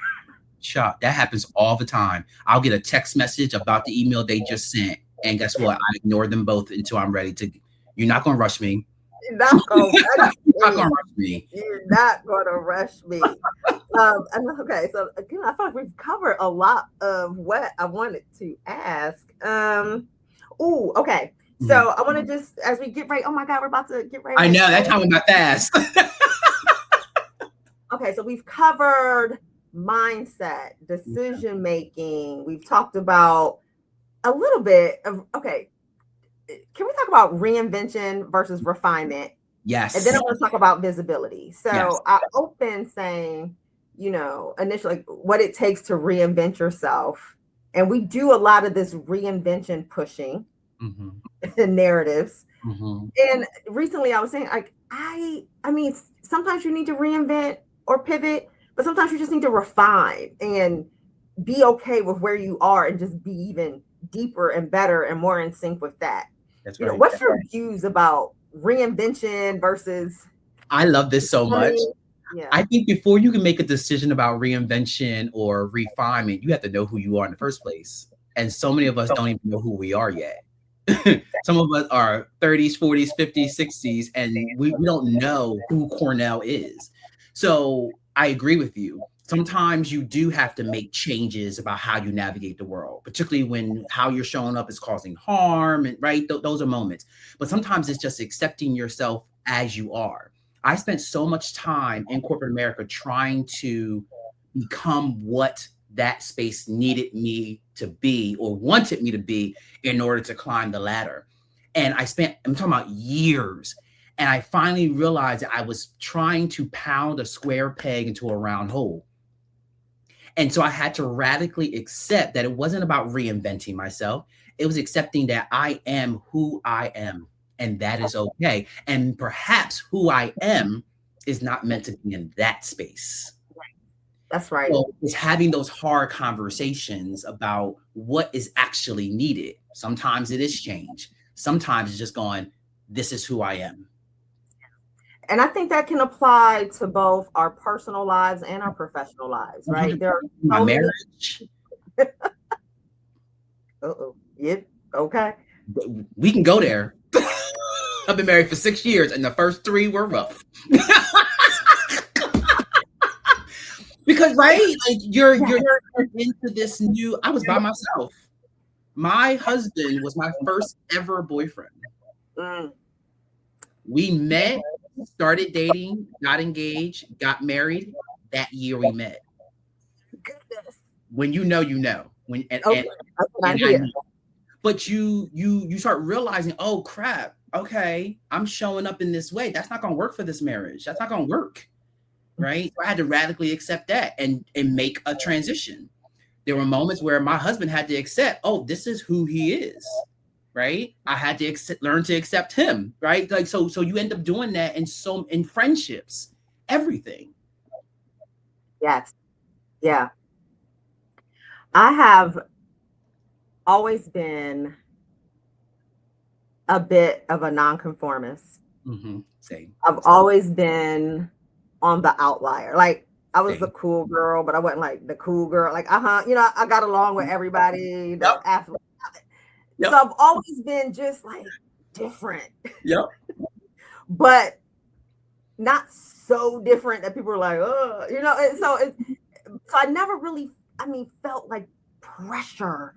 Chuck, that happens all the time. I'll get a text message about the email they just sent. And guess what? I ignore them both until I'm ready to. You're not going to rush me. You're not going to rush me. You're not going to rush me. Okay, so again, I feel like we've covered a lot of what I wanted to ask. Okay. So I want to just, as we get ready, oh my God, we're about to get ready. I know, that time went by fast. Okay, so we've covered mindset, decision making. We've talked about a little bit of, can we talk about reinvention versus refinement? Yes. And then I want to talk about visibility. So I open saying, initially what it takes to reinvent yourself. And we do a lot of this reinvention pushing narratives. And recently I was saying, like, I mean, sometimes you need to reinvent or pivot, but sometimes you just need to refine and be okay with where you are and just be even deeper and better and more in sync with that. That's right. What's your views about reinvention versus? I love this so much. Yeah. I think before you can make a decision about reinvention or refinement, you have to know who you are in the first place. And so many of us don't even know who we are yet. Some of us are 30s, 40s, 50s, 60s, and we don't know who Cornell is. So I agree with you. Sometimes you do have to make changes about how you navigate the world, particularly when how you're showing up is causing harm, and right, those are moments. But sometimes it's just accepting yourself as you are. I spent so much time in corporate America trying to become what that space needed me to be or wanted me to be in order to climb the ladder. And I'm talking about years. And I finally realized that I was trying to pound a square peg into a round hole. And so I had to radically accept that it wasn't about reinventing myself. It was accepting that I am who I am, and that is okay. And perhaps who I am is not meant to be in that space. That's right. So it's having those hard conversations about what is actually needed. Sometimes it is change. Sometimes it's just going, this is who I am. And I think that can apply to both our personal lives and our professional lives, right? There are my marriage. Yep. Okay. We can go there. I've been married for 6 years, and the first 3 were rough. Because right, like you're into this new. I was by myself. My husband was my first ever boyfriend. We met, started dating, got engaged, got married that year we met. Goodness. When you know, you know. When but you start realizing, oh crap, okay, I'm showing up in this way. That's not gonna work for this marriage. That's not gonna work. Right. So I had to radically accept that and make a transition. There were moments where my husband had to accept, oh, this is who he is. Right. I had to learn to accept him. Right. Like so you end up doing that in friendships, everything. Yes. Yeah. I have always been a bit of a nonconformist. Same. I've always been on the outlier. Like I was the cool girl, but I wasn't like the cool girl. Like, you know, I got along with everybody. So I've always been just like different. Yep. But not so different that people are like, oh, you know, and so I never really, felt like pressure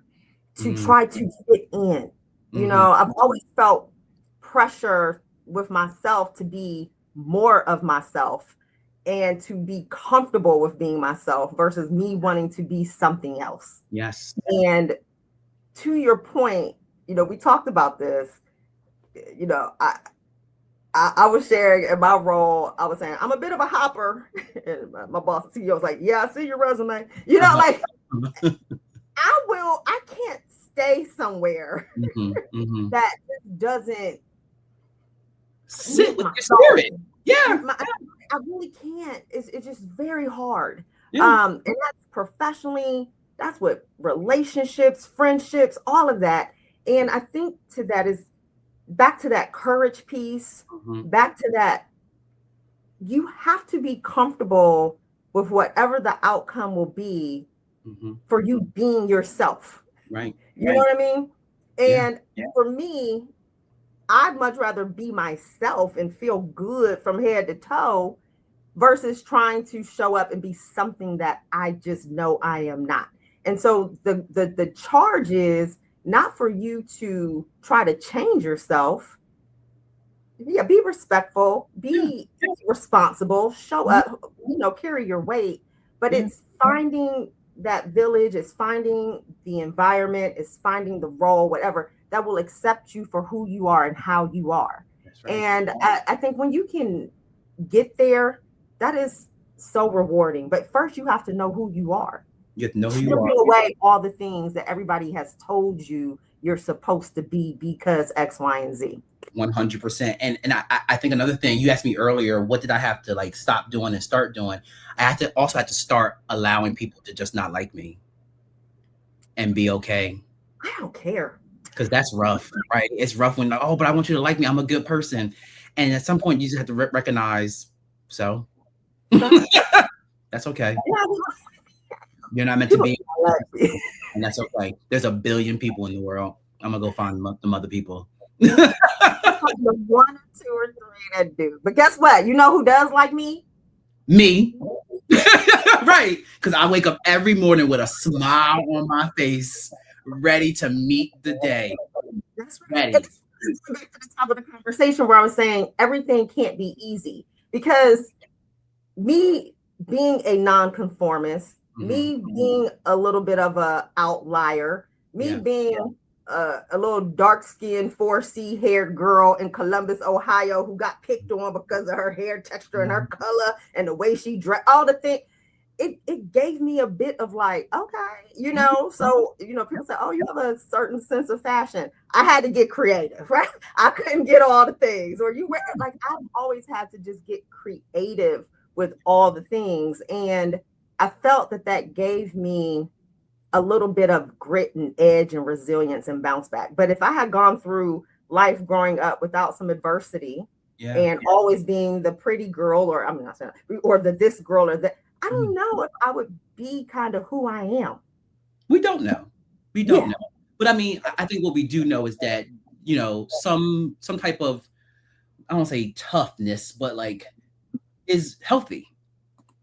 to try to fit in. You know, I've always felt pressure with myself to be more of myself and to be comfortable with being myself versus me wanting to be something else. Yes. And to your point, you know, we talked about this, you know, I was sharing in my role, I was saying, I'm a bit of a hopper. And my boss, CEO, was like, yeah, I see your resume. You know, like, I can't stay somewhere that doesn't sit with your spirit. Yeah. I really can't. It's just very hard. Yeah. And that's professionally, that's with relationships, friendships, all of that. And I think to that is back to that courage piece, back to that, you have to be comfortable with whatever the outcome will be for you being yourself. Right. You know what I mean? And for me, I'd much rather be myself and feel good from head to toe versus trying to show up and be something that I just know I am not. And so the charge is not for you to try to change yourself. Yeah, be respectful, be responsible, show up, you know, carry your weight. But it's finding that village, it's finding the environment, it's finding the role, whatever, that will accept you for who you are and how you are. Right. And I think when you can get there, that is so rewarding. But first, you have to know who you are. You have to know who you are. Stripping away all the things that everybody has told you you're supposed to be because X, Y, and Z. 100%. And I think another thing, you asked me earlier, what did I have to like stop doing and start doing? I had to start allowing people to just not like me and be okay. I don't care. Because that's rough, right? It's rough when, oh, but I want you to like me. I'm a good person. And at some point you just have to recognize, so that's okay. You're not meant to be, and that's okay. There's a billion people in the world. I'm gonna go find some other people. The 1 or 2 or 3 that do. But guess what? You know who does like me? Me. Right. Because I wake up every morning with a smile on my face, ready to meet the day. That's right. Ready. It's back to the top of the conversation where I was saying everything can't be easy, because me being a nonconformist, me being a little bit of a outlier, me being a little dark-skinned 4C haired girl in Columbus, Ohio, who got picked on because of her hair texture and her color and the way she dressed, all the things. It gave me a bit of like, okay, so, people say, oh, you have a certain sense of fashion. I had to get creative, right? I couldn't get all the things. Or like, I've always had to just get creative with all the things. And I felt that gave me a little bit of grit and edge and resilience and bounce back. But if I had gone through life growing up without some adversity and always being the pretty girl, or I'm not saying, or this girl or that, I don't know if I would be kind of who I am. We don't know. Know. But I mean, I think what we do know is that, some type of, I don't say toughness, but like is healthy,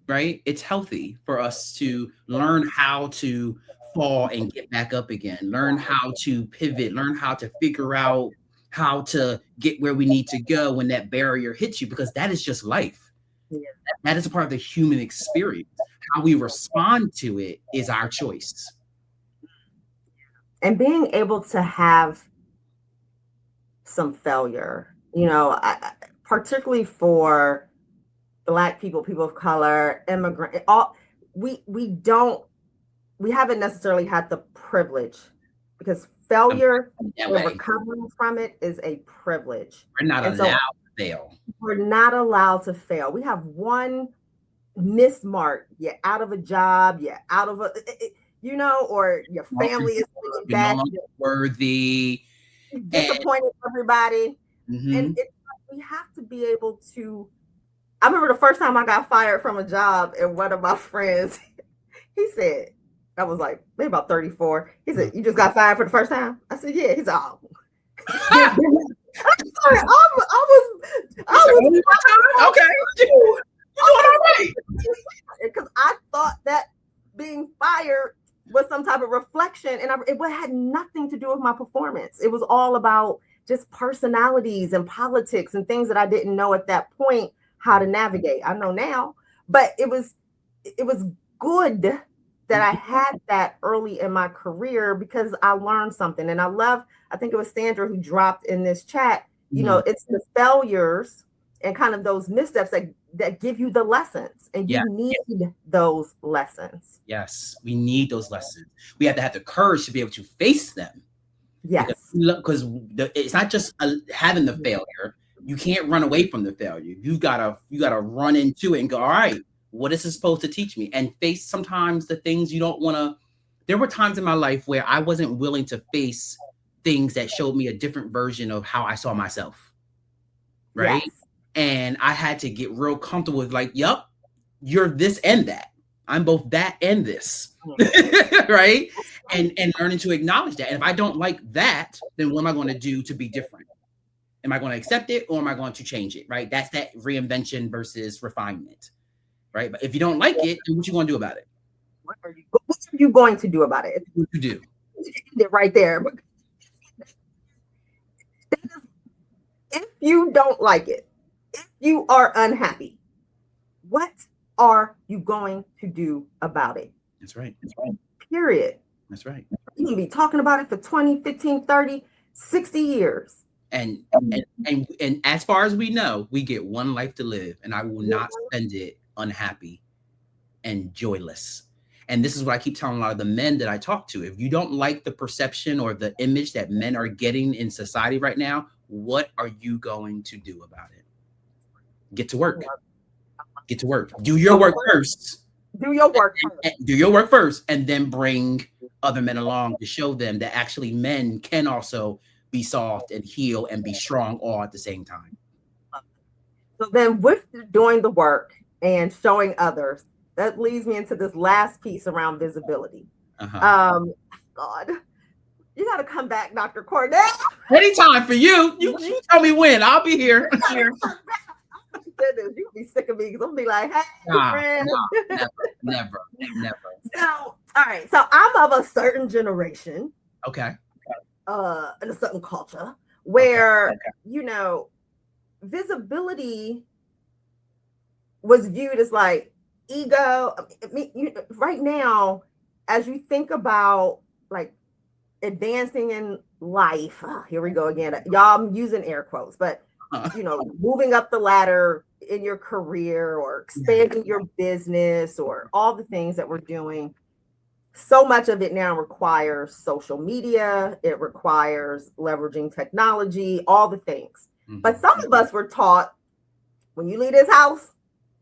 right? It's healthy for us to learn how to fall and get back up again, learn how to pivot, learn how to figure out how to get where we need to go when that barrier hits you, because that is just life. That is a part of the human experience. How we respond to it is our choice. And being able to have some failure, particularly for Black people, people of color, immigrant, we haven't necessarily had the privilege, because failure and recovering from it is a privilege. We're not allowed to fail. We're not allowed to fail. We have one missed mark. You're out of a job. You're out of or your family is no longer worthy. Disappointed everybody. And we have to be able to. I remember the first time I got fired from a job, and one of my friends, he said, I was like maybe about 34. He said, "You just got fired for the first time?" I said, "Yeah." He's all. I'm sorry. I was okay. You doing all right? Because I thought that being fired was some type of reflection, and it had nothing to do with my performance. It was all about just personalities and politics and things that I didn't know at that point how to navigate. I know now, but it was good that I had that early in my career, because I learned something. And I think it was Sandra who dropped in this chat, it's the failures and kind of those missteps that give you the lessons, and you need those lessons. Yes, we need those lessons. We have to have the courage to be able to face them. Yes. Because it's not just having the failure. You can't run away from the failure. You gotta run into it and go, all right, what is this supposed to teach me? And face sometimes the things you don't want to. There were times in my life where I wasn't willing to face things that showed me a different version of how I saw myself. Right. Yes. And I had to get real comfortable with like, yep, you're this and that. I'm both that and this. Right. And learning to acknowledge that. And if I don't like that, then what am I going to do to be different? Am I going to accept it, or am I going to change it? Right. That's that reinvention versus refinement. Right. But if you don't like it, then what you going to do about it? What are you going to do about it? What you do? Right there. If you don't like it, if you are unhappy, what are you going to do about it? That's right. Period. That's right. You can be talking about it for 20, 15, 30, 60 years. And as far as we know, we get one life to live, and I will not spend it unhappy and joyless. And this is what I keep telling a lot of the men that I talk to. If you don't like the perception or the image that men are getting in society right now, what are you going to do about it? Get to work. Get to work. Do your work first. Do your work first. Do your work first, and then bring other men along to show them that actually men can also be soft and heal and be strong all at the same time. So then with doing the work and showing others, that leads me into this last piece around visibility. God, you got to come back, Dr. Cornell. Anytime for you. You tell me when. I'll be here. You'll be sick of me because I'm be like, hey, friend. Never. So, all right. So I'm of a certain generation. Okay. In a certain culture where, visibility was viewed as like ego. I mean, right now, as you think about like advancing in life, here we go again. Y'all, I'm using air quotes, but moving up the ladder in your career or expanding your business or all the things that we're doing. So much of it now requires social media. It requires leveraging technology, all the things. But some of us were taught, when you leave this house,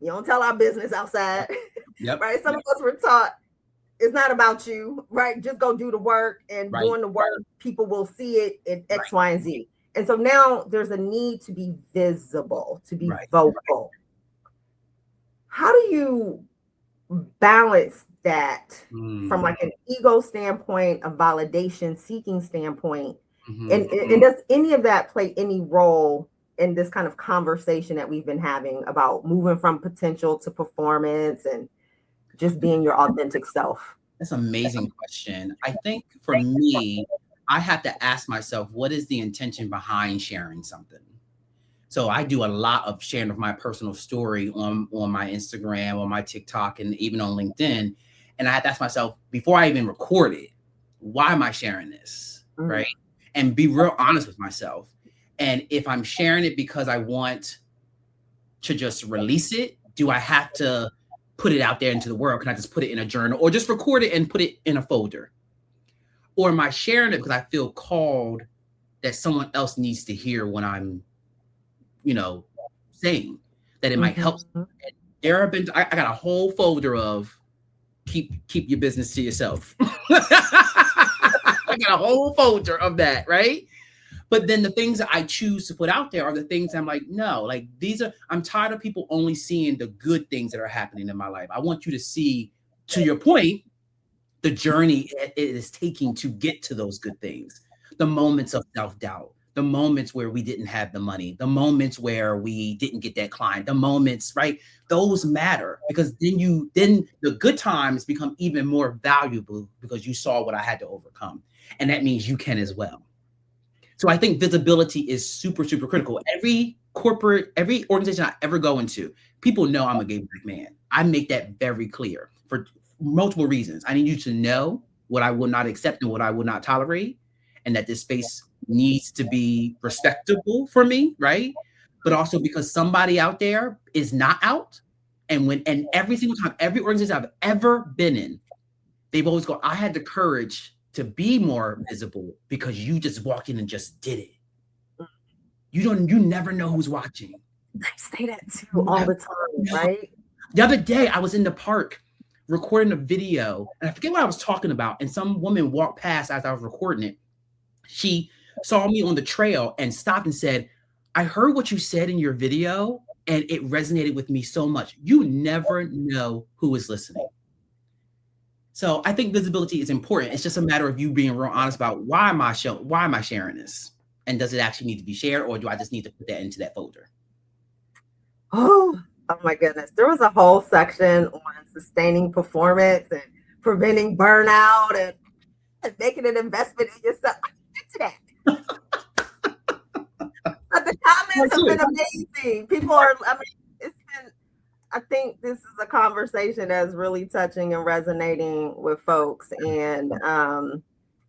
you don't tell our business outside. Yep. Right? Some of us were taught, it's not about you, right? Just go do the work, and doing the work, people will see it in X, Y, and Z. And so now there's a need to be visible, to be vocal. How do you balance that from like an ego standpoint, a validation seeking standpoint? And does any of that play any role in this kind of conversation that we've been having about moving from potential to performance and just being your authentic self? That's an amazing question. I think for me, I have to ask myself, what is the intention behind sharing something? So I do a lot of sharing of my personal story on my Instagram, on my TikTok, and even on LinkedIn. And I have to ask myself, before I even record it, why am I sharing this? Right? And be real honest with myself. And if I'm sharing it because I want to just release it, do I have to put it out there into the world? Can I just put it in a journal or just record it and put it in a folder? Or am I sharing it because I feel called that someone else needs to hear what I'm, saying, that it might help? There have been, I got a whole folder of keep your business to yourself. I got a whole folder of that, right? But then the things that I choose to put out there are the things I'm like, no, like I'm tired of people only seeing the good things that are happening in my life. I want you to see, to your point, the journey it is taking to get to those good things, the moments of self-doubt, the moments where we didn't have the money, the moments where we didn't get that client, the moments, right? Those matter, because then the good times become even more valuable because you saw what I had to overcome. And that means you can as well. So I think visibility is super, super critical. Every organization I ever go into, people know I'm a gay Black man. I make that very clear for multiple reasons. I need you to know what I will not accept and what I will not tolerate, and that this space needs to be respectable for me, right? But also because somebody out there is not out. And every single time, every organization I've ever been in, they've always gone, I had the courage to be more visible because you just walked in and just did it. You never know who's watching. I say that too all the time, right? The other day I was in the park recording a video, and I forget what I was talking about, and some woman walked past as I was recording it. She saw me on the trail and stopped and said, I heard what you said in your video, and it resonated with me so much. You never know who is listening. So I think visibility is important. It's just a matter of you being real honest about why am I sharing this? And does it actually need to be shared, or do I just need to put that into that folder? Oh my goodness. There was a whole section on sustaining performance and preventing burnout and making an investment in yourself. I get to that. But the comments have been amazing. People are, I think this is a conversation that's really touching and resonating with folks. And I'm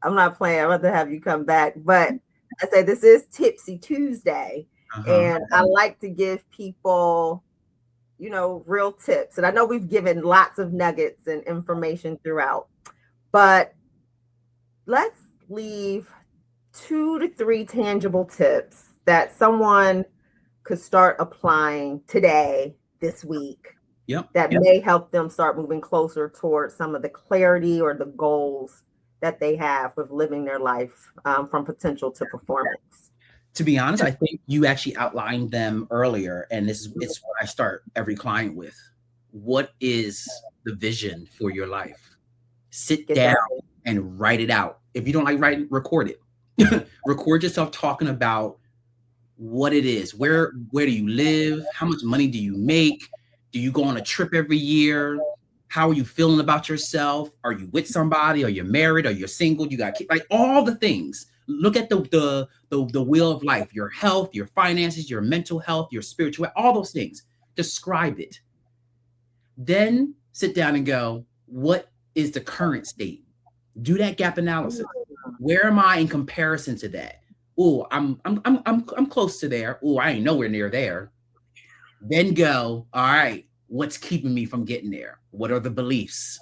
not playing. I'd rather have you come back. But I say this is Tipsy Tuesday. And I like to give people, real tips. And I know we've given lots of nuggets and information throughout. But let's leave 2 to 3 tangible tips that someone could start applying today, this week, that may help them start moving closer towards some of the clarity or the goals that they have with living their life from potential to performance. To be honest, I think you actually outlined them earlier, and it's what I start every client with. What is the vision for your life? Sit down and write it out. If you don't like writing, record it. Record yourself talking about what it is. Where do you live? How much money do you make? Do you go on a trip every year? How are you feeling about yourself? Are you with somebody? Are you married? Are you single? You got kids? Like all the things. Look at the wheel of life, your health, your finances, your mental health, your spiritual, all those things. Describe it. Then sit down and go, what is the current state? Do that gap analysis. Where am I in comparison to that? Oh, I'm close to there. Oh, I ain't nowhere near there. Then go, all right, what's keeping me from getting there? What are the beliefs?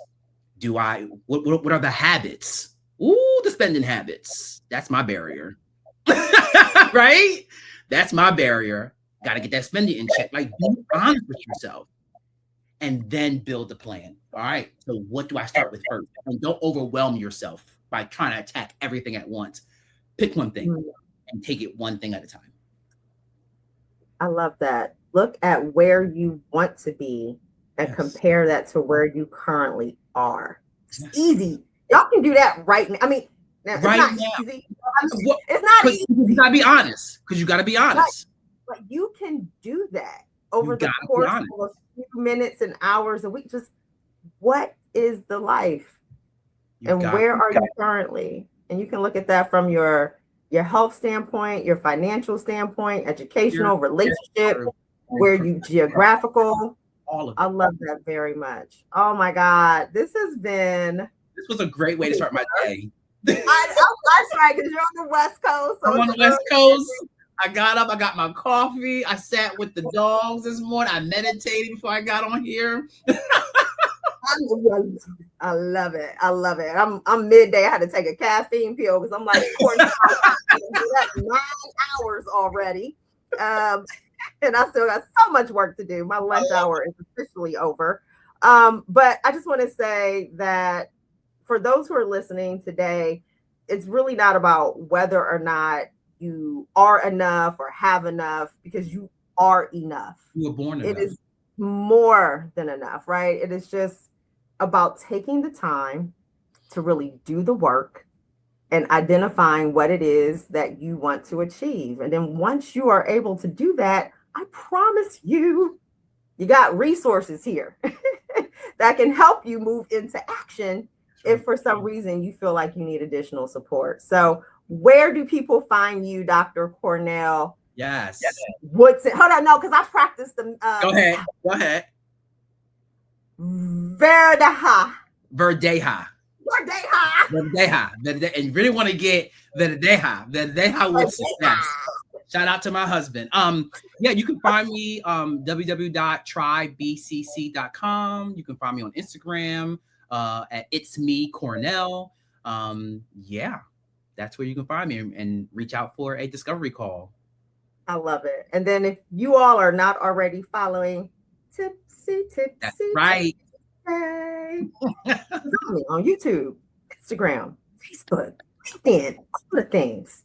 What are the habits? Ooh, the spending habits. That's my barrier. Right? That's my barrier. Got to get that spending in check. Like, be honest with yourself and then build the plan. All right. So what do I start with first? And don't overwhelm yourself by trying to attack everything at once. Pick one thing and take it one thing at a time. I love that. Look at where you want to be and compare that to where you currently are. It's easy. Y'all can do that right now. I mean, it's not easy. It's not easy. You gotta be honest. Because you gotta be honest. But you can do that over the course of a few minutes and hours a week. Just what is the life? And where are you currently? And you can look at that from your health standpoint, your financial standpoint, educational, relationship, where you geographical. All of it. I love that very much. Oh my God. This was a great way to start my day. That's right, because you're on the West Coast. So I'm on the West Coast. I got up, I got my coffee, I sat with the dogs this morning, I meditated before I got on here. I love it. I love it. I'm midday. I had to take a caffeine pill because I'm like, that's 9 hours already. And I still got so much work to do. My lunch hour is officially over. But I just want to say that for those who are listening today, it's really not about whether or not you are enough or have enough, because you are enough. You were born enough. It is more than enough, right? It is just about taking the time to really do the work and identifying what it is that you want to achieve. And then once you are able to do that, I promise you got resources here that can help you move into action if for some reason you feel like you need additional support. So where do people find you, Dr. Cornell? Yes. Woodson. Hold on, no, because I practiced them. Go ahead. Verdeja. And you really want to get Verdeja-Woodson. Shout out to my husband. You can find me www.trybcc.com. You can find me on Instagram at It's Me Cornell. That's where you can find me and reach out for a discovery call. I love it. And then if you all are not already following Tipsy, that's right. On YouTube, Instagram, Facebook, LinkedIn, all the things.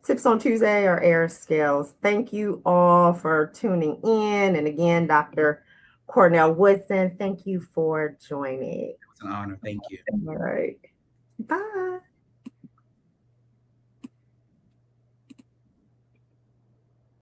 Tips on Tuesday or Air Scales. Thank you all for tuning in. And again, Dr. Cornell Woodson, thank you for joining. It was an honor. Thank you. All right. Bye.